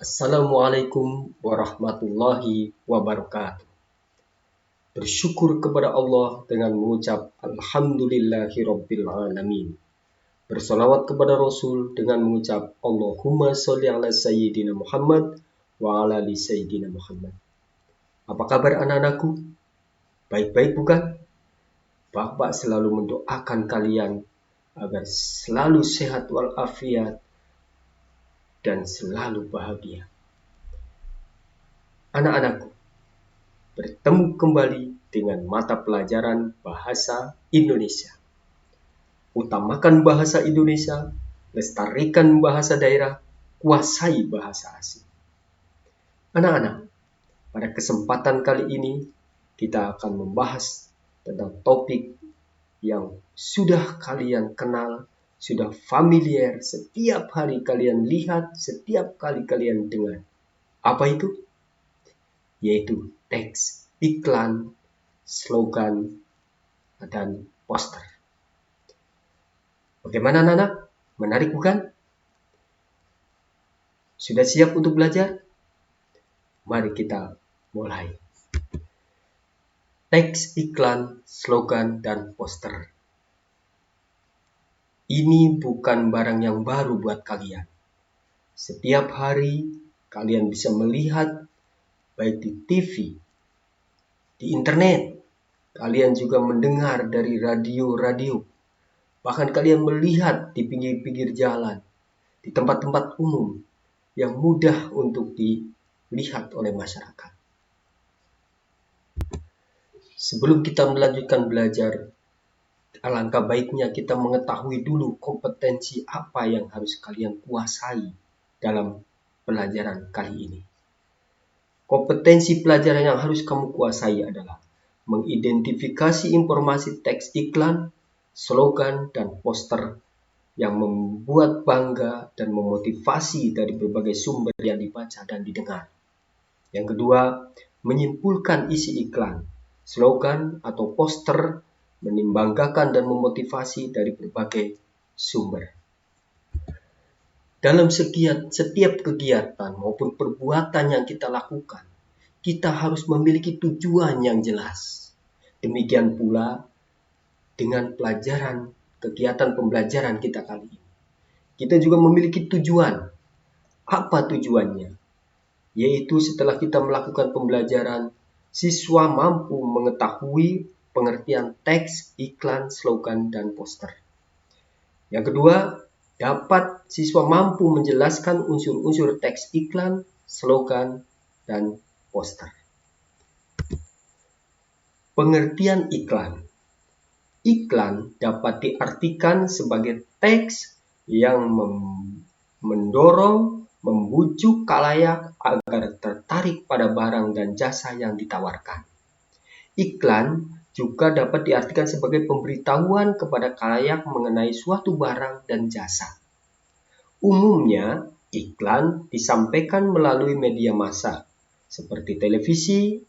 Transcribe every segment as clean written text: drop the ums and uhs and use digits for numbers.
Assalamualaikum warahmatullahi wabarakatuh. Bersyukur kepada Allah dengan mengucap Alhamdulillahirabbil alamin. Bersolawat kepada Rasul dengan mengucap Allahumma sholli ala Sayyidina Muhammad wa ala ali Sayyidina Muhammad. Apa kabar anak-anakku? Baik-baik bukan? Bapak selalu mendoakan kalian agar selalu sehat walafiat dan selalu bahagia. Anak-anakku, bertemu kembali dengan mata pelajaran bahasa Indonesia. Utamakan bahasa Indonesia, lestarikan bahasa daerah, kuasai bahasa asing. Anak-anak, pada kesempatan kali ini kita akan membahas tentang topik yang sudah kalian kenal, sudah familiar, setiap hari kalian lihat, setiap kali kalian dengar. Apa itu? Yaitu teks, iklan, slogan, dan poster. Bagaimana anak-anak? Menarik bukan? Sudah siap untuk belajar? Mari kita mulai. Teks, iklan, slogan, dan poster. Ini bukan barang yang baru buat kalian. Setiap hari kalian bisa melihat baik di TV, di internet, kalian juga mendengar dari radio-radio, bahkan kalian melihat di pinggir-pinggir jalan, di tempat-tempat umum yang mudah untuk dilihat oleh masyarakat. Sebelum kita melanjutkan belajar, alangkah baiknya kita mengetahui dulu kompetensi apa yang harus kalian kuasai dalam pelajaran kali ini. Kompetensi pelajaran yang harus kamu kuasai adalah mengidentifikasi informasi teks iklan, slogan, dan poster yang membuat bangga dan memotivasi dari berbagai sumber yang dibaca dan didengar. Yang kedua, menyimpulkan isi iklan, slogan, atau poster, membanggakan dan memotivasi dari berbagai sumber. Dalam setiap kegiatan maupun perbuatan yang kita lakukan, kita harus memiliki tujuan yang jelas. Demikian pula dengan kegiatan pembelajaran kita kali ini. Kita juga memiliki tujuan. Apa tujuannya? Yaitu setelah kita melakukan pembelajaran, siswa mampu mengetahui pengertian teks, iklan, slogan, dan poster. Yang kedua, dapat siswa mampu menjelaskan unsur-unsur teks iklan, slogan, dan poster. Pengertian iklan. Iklan dapat diartikan sebagai teks yang mendorong, membujuk khalayak agar tertarik pada barang dan jasa yang ditawarkan. Iklan juga dapat diartikan sebagai pemberitahuan kepada khalayak mengenai suatu barang dan jasa. Umumnya, iklan disampaikan melalui media massa seperti televisi,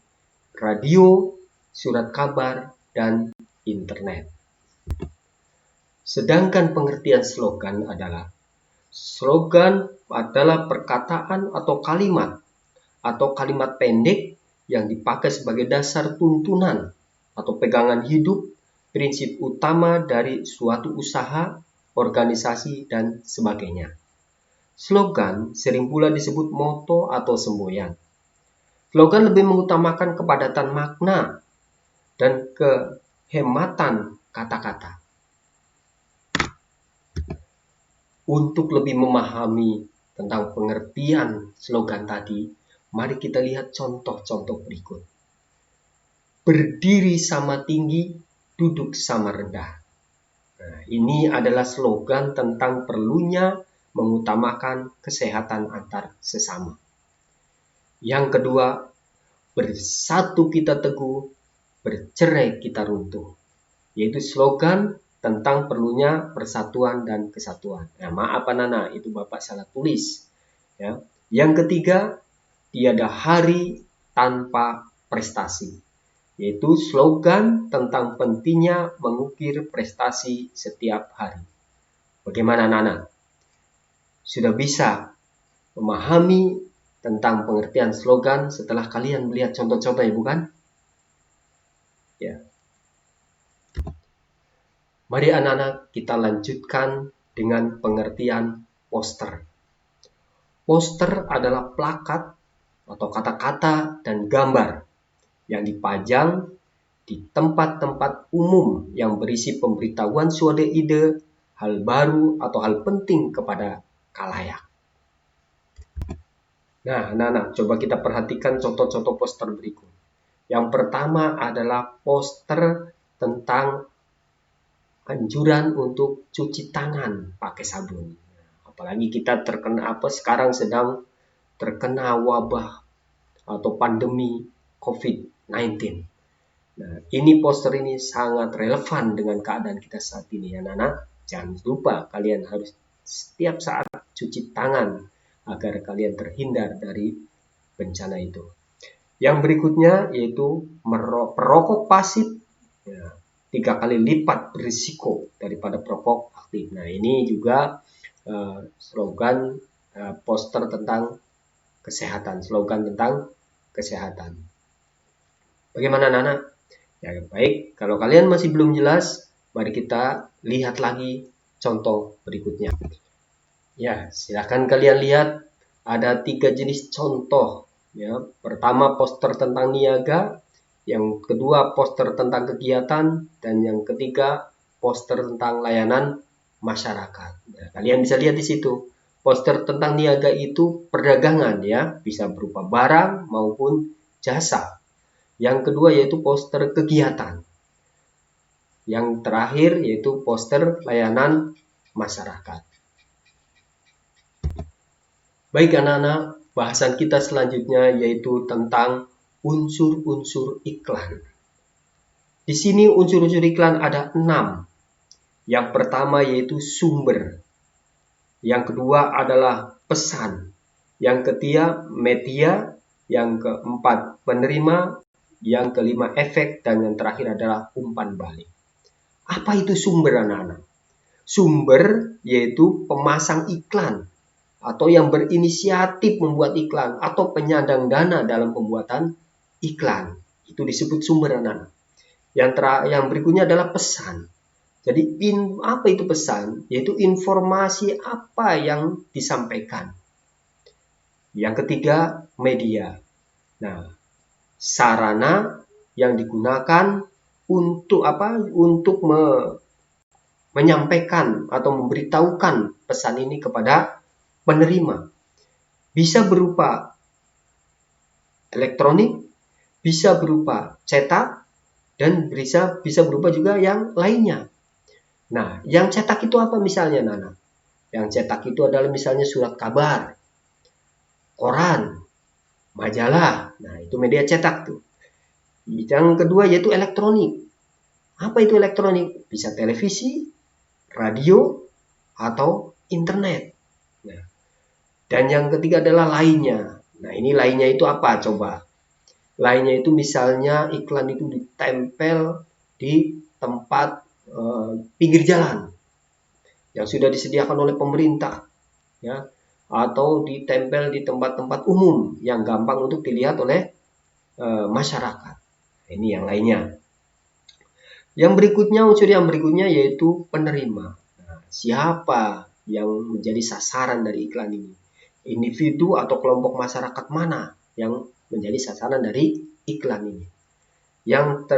radio, surat kabar, dan internet. Sedangkan pengertian slogan adalah perkataan atau kalimat pendek yang dipakai sebagai dasar tuntunan atau pegangan hidup, prinsip utama dari suatu usaha, organisasi, dan sebagainya. Slogan sering pula disebut moto atau semboyan. Slogan lebih mengutamakan kepadatan makna dan kehematan kata-kata. Untuk lebih memahami tentang pengertian slogan tadi, mari kita lihat contoh-contoh berikut. Berdiri sama tinggi, duduk sama rendah. Nah, ini adalah slogan tentang perlunya mengutamakan kesehatan antar sesama. Yang kedua, bersatu kita teguh, bercerai kita runtuh. Yaitu slogan tentang perlunya persatuan dan kesatuan. Nah, maaf Nana, itu Bapak salah tulis. Ya. Yang ketiga, tiada hari tanpa prestasi. Yaitu slogan tentang pentingnya mengukir prestasi setiap hari. Bagaimana Nana? Sudah bisa memahami tentang pengertian slogan setelah kalian melihat contoh-contohnya, bukan? Ya. Mari anak-anak kita lanjutkan dengan pengertian poster. Poster adalah plakat atau kata-kata dan gambar yang dipajang di tempat-tempat umum yang berisi pemberitahuan suatu ide, hal baru, atau hal penting kepada khalayak. Nah, anak-anak, coba kita perhatikan contoh-contoh poster berikut. Yang pertama adalah poster tentang anjuran untuk cuci tangan pakai sabun. Apalagi kita sekarang sedang terkena wabah atau pandemi COVID-19. Nah, ini poster ini sangat relevan dengan keadaan kita saat ini, anak-anak. Jangan lupa kalian harus setiap saat cuci tangan agar kalian terhindar dari bencana itu. Yang berikutnya yaitu perokok pasif, ya, 3 kali lipat berisiko daripada perokok aktif. Nah, ini juga slogan poster tentang kesehatan, slogan tentang kesehatan. Bagaimana anak-anak? Ya, baik, kalau kalian masih belum jelas, mari kita lihat lagi contoh berikutnya. Ya, silakan kalian lihat ada 3 jenis contoh. Ya, pertama poster tentang niaga, yang kedua poster tentang kegiatan, dan yang ketiga poster tentang layanan masyarakat. Nah, kalian bisa lihat di situ. Poster tentang niaga itu perdagangan, ya, bisa berupa barang maupun jasa. Yang kedua yaitu poster kegiatan. Yang terakhir yaitu poster layanan masyarakat. Baik anak-anak, bahasan kita selanjutnya yaitu tentang unsur-unsur iklan. Di sini unsur-unsur iklan ada 6. Yang pertama yaitu sumber. Yang kedua adalah pesan. Yang ketiga media. Yang keempat penerima. Yang kelima efek, dan yang terakhir adalah umpan balik. Apa itu sumber anak-anak? Sumber yaitu pemasang iklan atau yang berinisiatif membuat iklan atau penyandang dana dalam pembuatan iklan. Itu disebut sumber anak-anak. Yang berikutnya adalah pesan. Jadi apa itu pesan? Yaitu informasi apa yang disampaikan. Yang ketiga media. Nah, sarana yang digunakan untuk menyampaikan atau memberitahukan pesan ini kepada penerima. Bisa berupa elektronik, bisa berupa cetak, dan bisa berupa juga yang lainnya. Nah, yang cetak itu apa misalnya, Nana? Yang cetak itu adalah misalnya surat kabar, koran, majalah. Nah, itu media cetak tuh. Yang kedua yaitu elektronik. Apa itu elektronik? Bisa televisi, radio, atau internet. Nah, dan yang ketiga adalah lainnya. Nah, ini lainnya itu apa? Coba. Lainnya itu misalnya iklan itu ditempel di tempat pinggir jalan yang sudah disediakan oleh pemerintah, ya, atau ditempel di tempat-tempat umum yang gampang untuk dilihat oleh masyarakat. Ini yang lainnya. Unsur yang berikutnya yaitu penerima. Nah, siapa yang menjadi sasaran dari iklan ini? Individu atau kelompok masyarakat mana yang menjadi sasaran dari iklan ini? Yang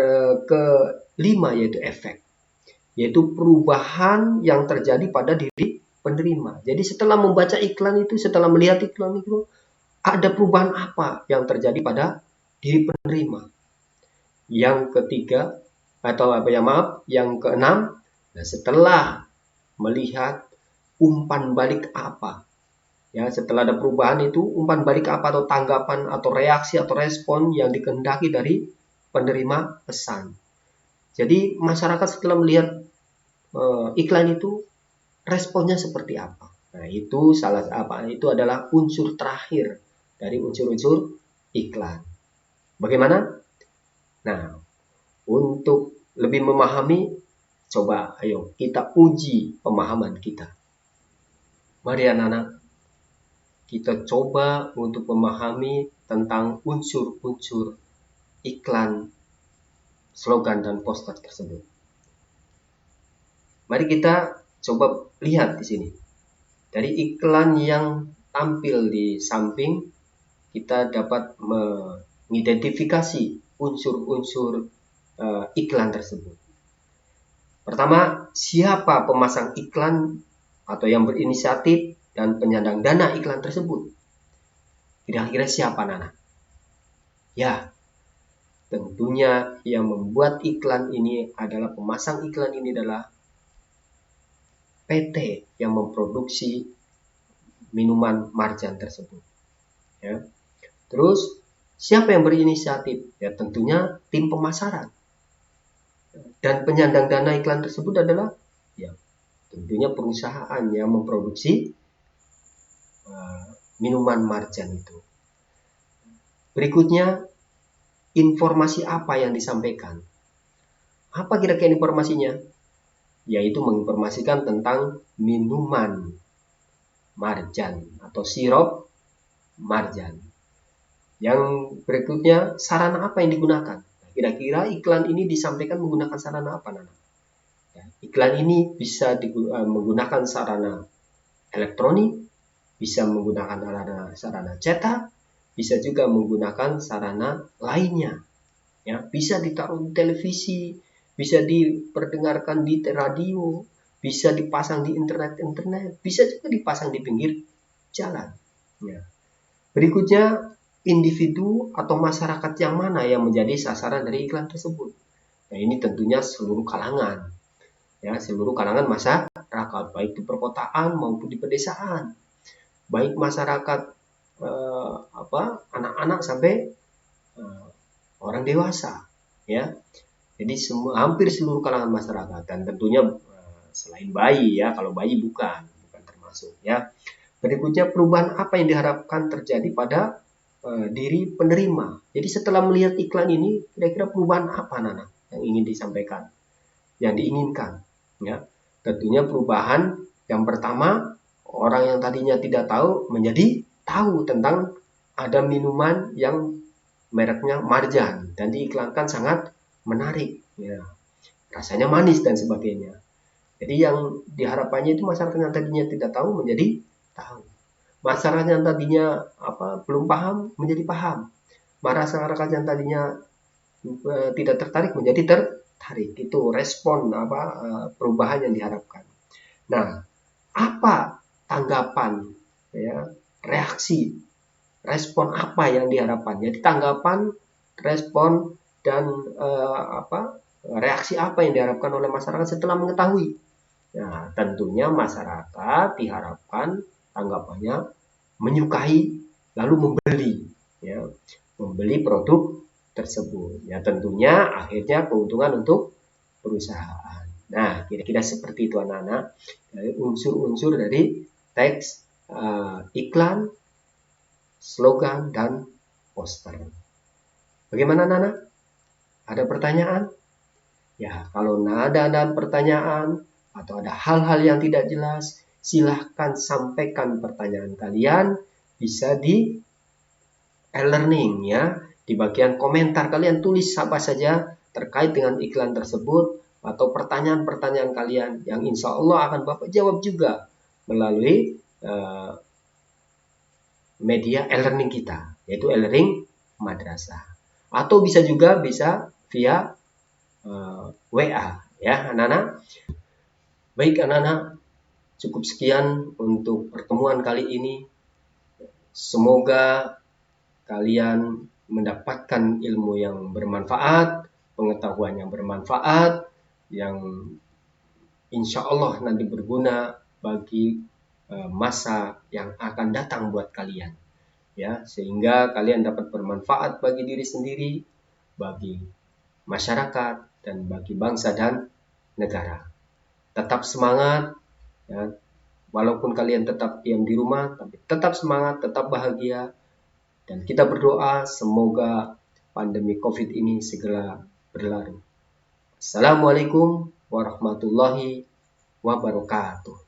kelima yaitu efek, yaitu perubahan yang terjadi pada diri penerima. Jadi setelah membaca iklan itu, setelah melihat iklan itu, ada perubahan apa yang terjadi pada diri penerima. Yang ketiga, yang keenam, nah setelah melihat umpan balik apa, ya, setelah ada perubahan itu, umpan balik apa atau tanggapan atau reaksi atau respon yang dikehendaki dari penerima pesan. Jadi masyarakat setelah melihat iklan itu, responnya seperti apa? Nah, itu itu adalah unsur terakhir dari unsur-unsur iklan. Bagaimana? Nah, untuk lebih memahami, coba ayo kita uji pemahaman kita. Mari anak-anak, kita coba untuk memahami tentang unsur-unsur iklan, slogan, dan poster tersebut. Mari kita coba lihat di sini. Dari iklan yang tampil di samping, kita dapat mengidentifikasi unsur-unsur iklan tersebut. Pertama, siapa pemasang iklan atau yang berinisiatif dan penyandang dana iklan tersebut? Kira-kira siapa, Nana? Ya, tentunya yang membuat iklan ini adalah pemasang iklan ini adalah PT yang memproduksi minuman Marjan tersebut. Ya. Terus siapa yang berinisiatif? Ya tentunya tim pemasaran. Dan penyandang dana iklan tersebut adalah ya tentunya perusahaan yang memproduksi minuman Marjan itu. Berikutnya, informasi apa yang disampaikan? Apa kira-kira informasinya? Yaitu menginformasikan tentang minuman Marjan atau sirup Marjan. Yang berikutnya, sarana apa yang digunakan? Kira-kira iklan ini disampaikan menggunakan sarana apa, Nana? Ya, iklan ini bisa menggunakan sarana elektronik, bisa menggunakan sarana cetak, bisa juga menggunakan sarana lainnya. Ya, bisa ditaruh di televisi, bisa diperdengarkan di radio, bisa dipasang di internet, bisa juga dipasang di pinggir jalan. Ya. Berikutnya, individu atau masyarakat yang mana yang menjadi sasaran dari iklan tersebut. Nah, ini tentunya seluruh kalangan. Ya, seluruh kalangan masyarakat, baik di perkotaan maupun di pedesaan. Baik masyarakat anak-anak sampai orang dewasa, ya. Jadi hampir seluruh kalangan masyarakat, dan tentunya selain bayi, ya, kalau bayi bukan termasuk, ya. Berikutnya, perubahan apa yang diharapkan terjadi pada diri penerima. Jadi setelah melihat iklan ini, kira-kira perubahan apa, Nana, yang ingin disampaikan, yang diinginkan, ya. Tentunya perubahan yang pertama, orang yang tadinya tidak tahu menjadi tahu tentang ada minuman yang mereknya Marjan dan diiklankan sangat menarik, ya. Rasanya manis dan sebagainya. Jadi yang diharapkannya itu masyarakat yang tadinya tidak tahu menjadi tahu. Masyarakat yang tadinya belum paham menjadi paham. Masyarakat yang tadinya tidak tertarik menjadi tertarik. Itu respon perubahan yang diharapkan. Nah, apa tanggapan, ya, reaksi, respon apa yang diharapkan? Jadi tanggapan, respon, dan reaksi apa yang diharapkan oleh masyarakat setelah mengetahui. Nah, tentunya masyarakat diharapkan tanggapannya menyukai lalu membeli, ya, membeli produk tersebut. Ya, tentunya akhirnya keuntungan untuk perusahaan. Nah, kira-kira seperti itu, anak-anak, unsur-unsur dari teks iklan, slogan, dan poster. Bagaimana, Nana? Ada pertanyaan? Ya, kalau ada pertanyaan atau ada hal-hal yang tidak jelas, silahkan sampaikan pertanyaan kalian, bisa di e-learning, ya. Di bagian komentar kalian tulis apa saja terkait dengan iklan tersebut atau pertanyaan-pertanyaan kalian yang insya Allah akan Bapak jawab juga melalui media e-learning kita, yaitu e-learning madrasah. Atau bisa juga via WA, ya, anak-anak. Baik, anak-anak, cukup sekian untuk pertemuan kali ini. Semoga kalian mendapatkan ilmu yang bermanfaat, pengetahuan yang bermanfaat, yang insya Allah nanti berguna bagi masa yang akan datang buat kalian, ya, sehingga kalian dapat bermanfaat bagi diri sendiri, bagi masyarakat, dan bagi bangsa dan negara. Tetap semangat, ya, walaupun kalian tetap diam di rumah, tapi tetap semangat, tetap bahagia, dan kita berdoa semoga pandemi COVID ini segera berlalu. Assalamualaikum warahmatullahi wabarakatuh.